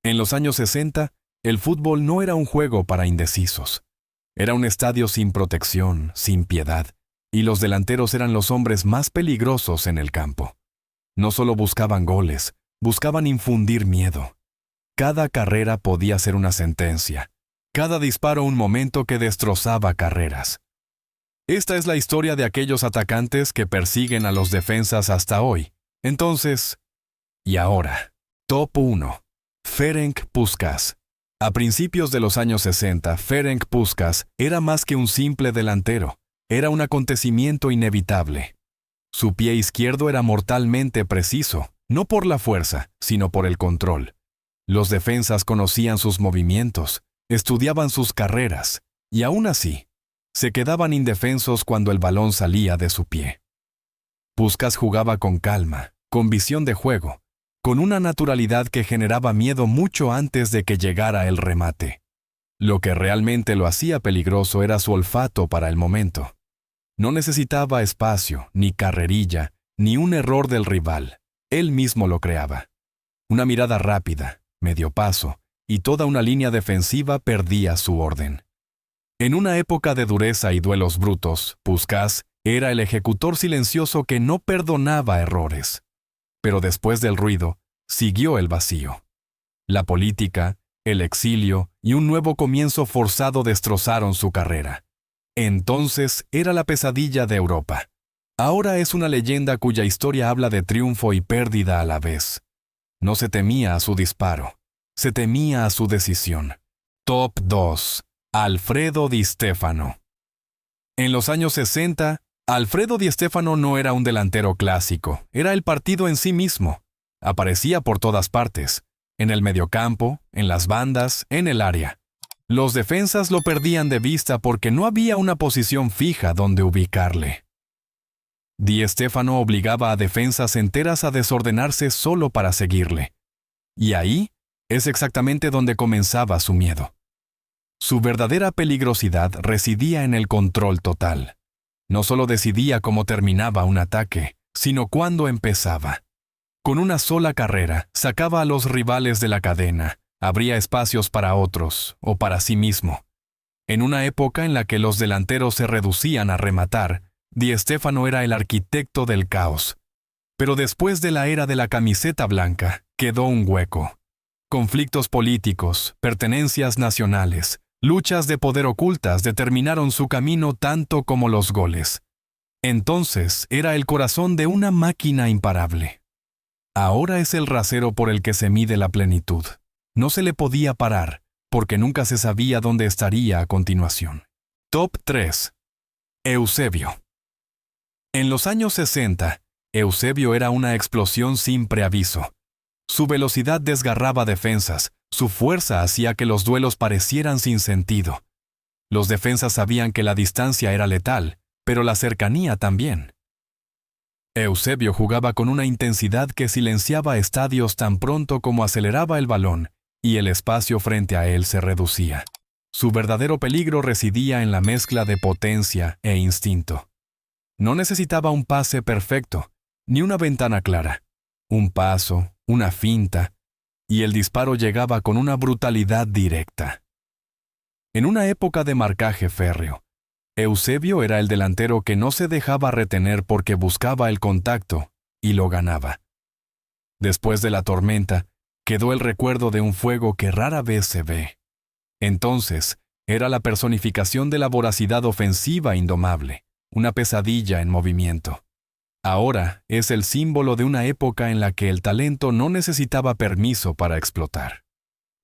En los años 60, el fútbol no era un juego para indecisos. Era un estadio sin protección, sin piedad, y los delanteros eran los hombres más peligrosos en el campo. No solo buscaban goles, buscaban infundir miedo. Cada carrera podía ser una sentencia, cada disparo un momento que destrozaba carreras. Esta es la historia de aquellos atacantes que persiguen a los defensas hasta hoy. Entonces, y ahora, Top 1. Ferenc Puskás. A principios de los años 60, Ferenc Puskás era más que un simple delantero, era un acontecimiento inevitable. Su pie izquierdo era mortalmente preciso, no por la fuerza, sino por el control. Los defensas conocían sus movimientos, estudiaban sus carreras, y aún así, se quedaban indefensos cuando el balón salía de su pie. Puskás jugaba con calma, con visión de juego, con una naturalidad que generaba miedo mucho antes de que llegara el remate. Lo que realmente lo hacía peligroso era su olfato para el momento. No necesitaba espacio, ni carrerilla, ni un error del rival. Él mismo lo creaba. Una mirada rápida, medio paso, y toda una línea defensiva perdía su orden. En una época de dureza y duelos brutos, Puskás era el ejecutor silencioso que no perdonaba errores. Pero después del ruido, siguió el vacío. La política, el exilio y un nuevo comienzo forzado destrozaron su carrera. Entonces era la pesadilla de Europa. Ahora es una leyenda cuya historia habla de triunfo y pérdida a la vez. No se temía a su disparo, se temía a su decisión. Top 2. Alfredo Di Stéfano. En los años 60, Alfredo Di Stéfano no era un delantero clásico, era el partido en sí mismo. Aparecía por todas partes, en el mediocampo, en las bandas, en el área. Los defensas lo perdían de vista porque no había una posición fija donde ubicarle. Di Stéfano obligaba a defensas enteras a desordenarse solo para seguirle. Y ahí es exactamente donde comenzaba su miedo. Su verdadera peligrosidad residía en el control total. No solo decidía cómo terminaba un ataque, sino cuándo empezaba. Con una sola carrera, sacaba a los rivales de la cadena, abría espacios para otros, o para sí mismo. En una época en la que los delanteros se reducían a rematar, Di Stéfano era el arquitecto del caos. Pero después de la era de la camiseta blanca, quedó un hueco. Conflictos políticos, pertenencias nacionales, luchas de poder ocultas determinaron su camino tanto como los goles. Entonces era el corazón de una máquina imparable. Ahora es el rasero por el que se mide la plenitud. No se le podía parar, porque nunca se sabía dónde estaría a continuación. Top 3. Eusebio. En los años 60, Eusebio era una explosión sin preaviso. Su velocidad desgarraba defensas, su fuerza hacía que los duelos parecieran sin sentido. Los defensas sabían que la distancia era letal, pero la cercanía también. Eusebio jugaba con una intensidad que silenciaba estadios tan pronto como aceleraba el balón, y el espacio frente a él se reducía. Su verdadero peligro residía en la mezcla de potencia e instinto. No necesitaba un pase perfecto, ni una ventana clara. Un paso, una finta, y el disparo llegaba con una brutalidad directa. En una época de marcaje férreo, Eusebio era el delantero que no se dejaba retener porque buscaba el contacto, y lo ganaba. Después de la tormenta, quedó el recuerdo de un fuego que rara vez se ve. Entonces, era la personificación de la voracidad ofensiva indomable, una pesadilla en movimiento. Ahora es el símbolo de una época en la que el talento no necesitaba permiso para explotar.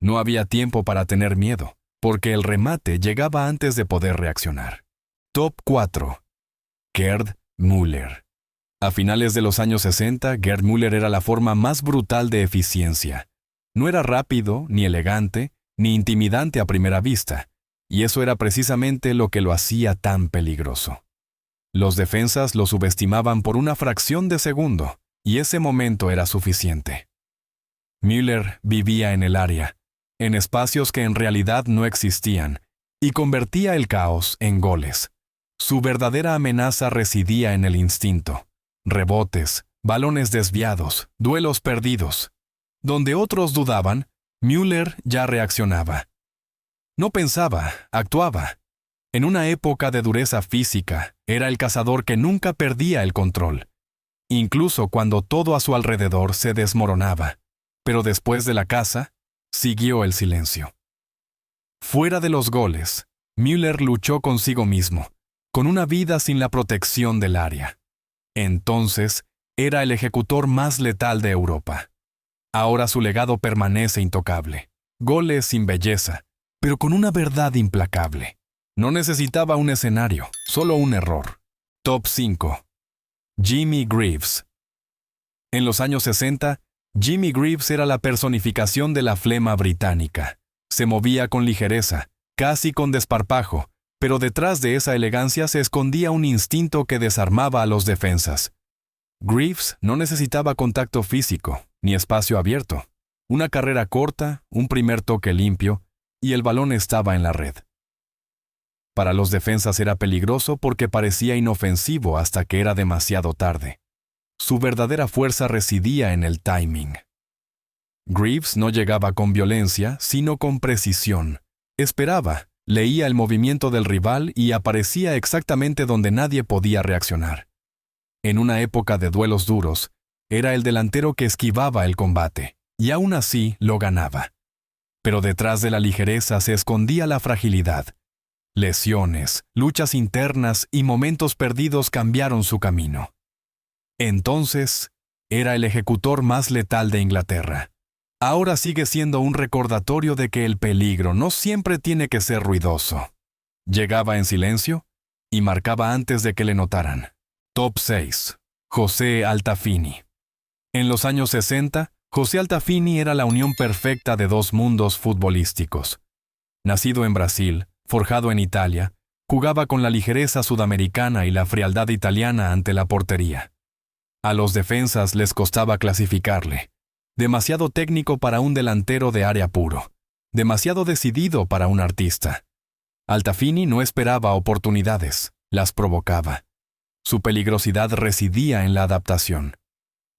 No había tiempo para tener miedo, porque el remate llegaba antes de poder reaccionar. Top 4. Gerd Müller. A finales de los años 60, Gerd Müller era la forma más brutal de eficiencia. No era rápido, ni elegante, ni intimidante a primera vista, y eso era precisamente lo que lo hacía tan peligroso. Los defensas lo subestimaban por una fracción de segundo, y ese momento era suficiente. Müller vivía en el área, en espacios que en realidad no existían, y convertía el caos en goles. Su verdadera amenaza residía en el instinto. Rebotes, balones desviados, duelos perdidos. Donde otros dudaban, Müller ya reaccionaba. No pensaba, actuaba. En una época de dureza física, era el cazador que nunca perdía el control, incluso cuando todo a su alrededor se desmoronaba. Pero después de la caza, siguió el silencio. Fuera de los goles, Müller luchó consigo mismo, con una vida sin la protección del área. Entonces, era el ejecutor más letal de Europa. Ahora su legado permanece intocable. Goles sin belleza, pero con una verdad implacable. No necesitaba un escenario, solo un error. Top 5. Jimmy Greaves. En los años 60, Jimmy Greaves era la personificación de la flema británica. Se movía con ligereza, casi con desparpajo, pero detrás de esa elegancia se escondía un instinto que desarmaba a los defensas. Greaves no necesitaba contacto físico, ni espacio abierto. Una carrera corta, un primer toque limpio, y el balón estaba en la red. Para los defensas era peligroso porque parecía inofensivo hasta que era demasiado tarde. Su verdadera fuerza residía en el timing. Greaves no llegaba con violencia, sino con precisión. Esperaba, leía el movimiento del rival y aparecía exactamente donde nadie podía reaccionar. En una época de duelos duros, era el delantero que esquivaba el combate, y aún así lo ganaba. Pero detrás de la ligereza se escondía la fragilidad. Lesiones, luchas internas y momentos perdidos cambiaron su camino. Entonces, era el ejecutor más letal de Inglaterra. Ahora sigue siendo un recordatorio de que el peligro no siempre tiene que ser ruidoso. Llegaba en silencio y marcaba antes de que le notaran. Top 6. José Altafini. En los años 60, José Altafini era la unión perfecta de dos mundos futbolísticos. Nacido en Brasil, forjado en Italia, jugaba con la ligereza sudamericana y la frialdad italiana ante la portería. A los defensas les costaba clasificarle. Demasiado técnico para un delantero de área puro. Demasiado decidido para un artista. Altafini no esperaba oportunidades, las provocaba. Su peligrosidad residía en la adaptación.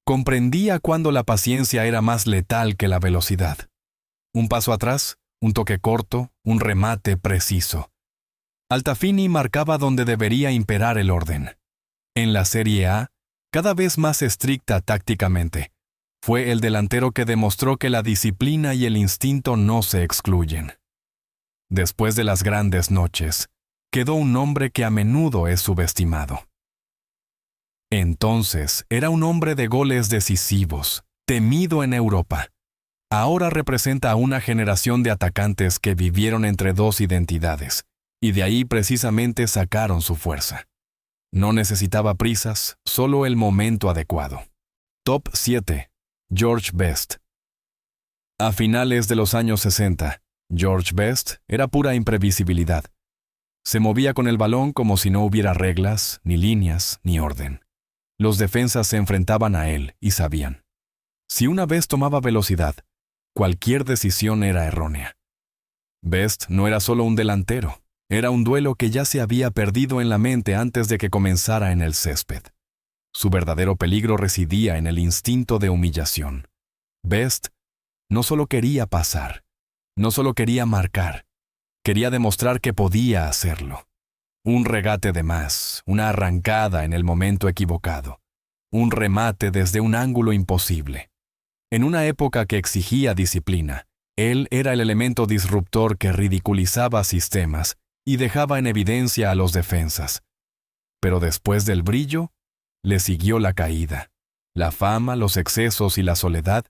Comprendía cuándo la paciencia era más letal que la velocidad. Un paso atrás, un toque corto, un remate preciso. Altafini marcaba donde debería imperar el orden. En la Serie A, cada vez más estricta tácticamente, fue el delantero que demostró que la disciplina y el instinto no se excluyen. Después de las grandes noches, quedó un nombre que a menudo es subestimado. Entonces, era un hombre de goles decisivos, temido en Europa. Ahora representa a una generación de atacantes que vivieron entre dos identidades, y de ahí precisamente sacaron su fuerza. No necesitaba prisas, solo el momento adecuado. Top 7. George Best. A finales de los años 60, George Best era pura imprevisibilidad. Se movía con el balón como si no hubiera reglas, ni líneas, ni orden. Los defensas se enfrentaban a él y sabían. Si una vez tomaba velocidad, cualquier decisión era errónea. Best no era solo un delantero, era un duelo que ya se había perdido en la mente antes de que comenzara en el césped. Su verdadero peligro residía en el instinto de humillación. Best no solo quería pasar, no solo quería marcar, quería demostrar que podía hacerlo. Un regate de más, una arrancada en el momento equivocado, un remate desde un ángulo imposible. En una época que exigía disciplina, él era el elemento disruptor que ridiculizaba sistemas y dejaba en evidencia a los defensas. Pero después del brillo, le siguió la caída. La fama, los excesos y la soledad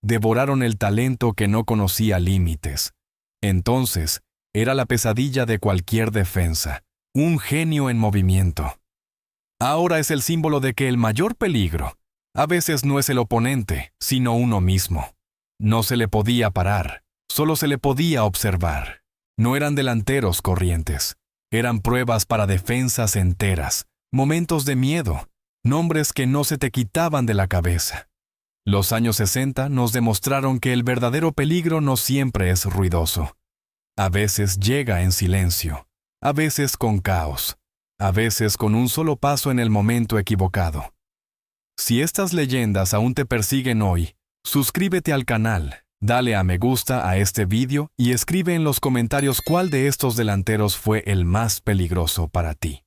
devoraron el talento que no conocía límites. Entonces, era la pesadilla de cualquier defensa, un genio en movimiento. Ahora es el símbolo de que el mayor peligro a veces no es el oponente, sino uno mismo. No se le podía parar, solo se le podía observar. No eran delanteros corrientes, eran pruebas para defensas enteras, momentos de miedo, nombres que no se te quitaban de la cabeza. Los años 60 nos demostraron que el verdadero peligro no siempre es ruidoso. A veces llega en silencio, a veces con caos, a veces con un solo paso en el momento equivocado. Si estas leyendas aún te persiguen hoy, suscríbete al canal, Dale a me gusta a este vídeo y escribe en los comentarios cuál de estos delanteros fue el más peligroso para ti.